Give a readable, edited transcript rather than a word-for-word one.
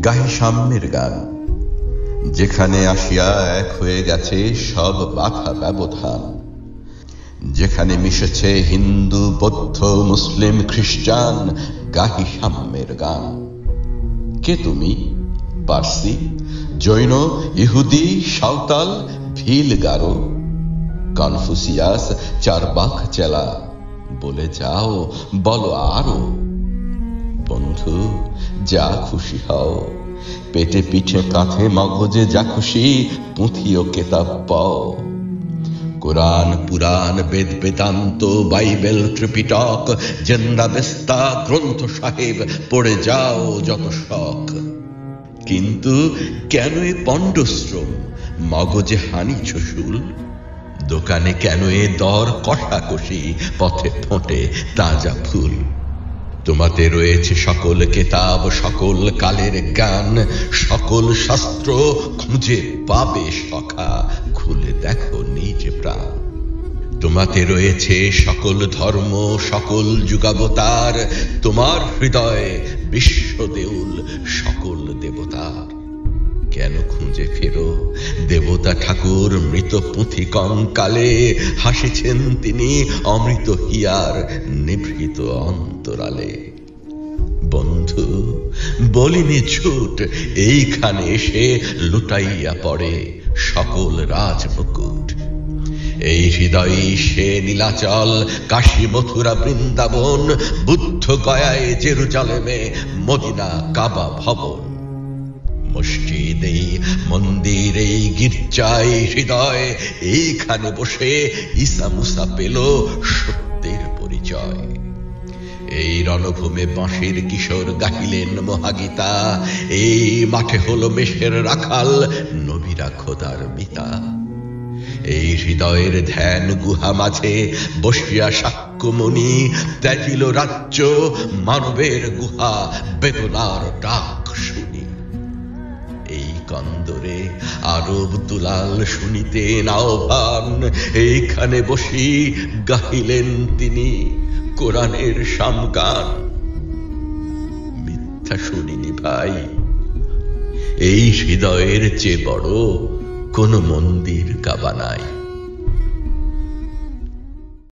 গাহি সাম্যের গান, যেখানে আসিয়া এক হয়ে গেছে সব বাধা ব্যবধান, যেখানে মিশেছে হিন্দু, বৌদ্ধ, মুসলিম, খ্রিস্টান। গাহি সাম্যের গান। কে তুমি? পার্সি, জৈন, ইহুদি, সাঁওতাল, ভিল, গারো, কনফুসিয়াস, চারবাক চেলা, বলে যাও, বলো আরো। বন্ধু, যা খুশি হও, পেটে পিঠে কাঁধে মগজে যা খুশি, পুঁথি ও কেতাব পাও। কোরআন, পুরাণ, বেদ, বেদান্ত, বাইবেল, ত্রিপিটক, জেন্দা বেস্তা, গ্রন্থ সাহেব পড়ে যাও যত শখ। কিন্তু কেন এ পণ্ডশ্রম, মগজে হানিছ শুল? দোকানে কেন এ দর কষাকষি, পথে ফোটে তাজা ফুল? তোমাতে রয়েছে সকল কেতাব, সকল কালের জ্ঞান, সকল শাস্ত্র খুঁজে পাবে সখা, খুলে দেখো নিজ প্রাণ। তোমাতে রয়েছে সকল ধর্ম, সকল যুগাবতার, তোমার হৃদয়ে বিশ্ব দেউল সকল দেবতার। কেন খুঁজে ফেরো দেবতা ঠাকুর মৃত পুঁথি কঙ্কালে? হাসিছেন তিনি অমৃত হিয়ার নিভৃত অন্তরালে। বন্ধু, বলিনি ঝুট, এইখানে এসে লুটাইয়া পড়ে সকল রাজমুকুট। এই হৃদয়ে সে নীলাচল, কাশী, মথুরা, বৃন্দাবন, বুদ্ধ গয়ায়, জেরুজালেমে, মদিনা, কাবা ভবন। মসজিদ, এই মন্দির, এই গির্জায়, হৃদয়, এইখানে বসে ঈসা মুসা পেল সত্যের পরিচয়। এই রণভূমে বাঁশির কিশোর গাহিলেন মহাগীতা, এই মাঠে হলো মেষের রাখাল, নবীরা খোদার মিতা। এই হৃদয়ের ধ্যান গুহা মাঝে বসিয়া শাক্যমুনি ত্যাজিল রাজ্য, মানবের গুহা বেদনার ডাক শুনি। এই কন্দরে আরব দুলাল শুনিতেন আহ্বান, এইখানে বসি গাহিলেন তিনি কোরআনের সামগান। মিথ্যা শুনিনি ভাই, এই হৃদয়ের চেয়ে বড় কোন মন্দির কাবা নাই।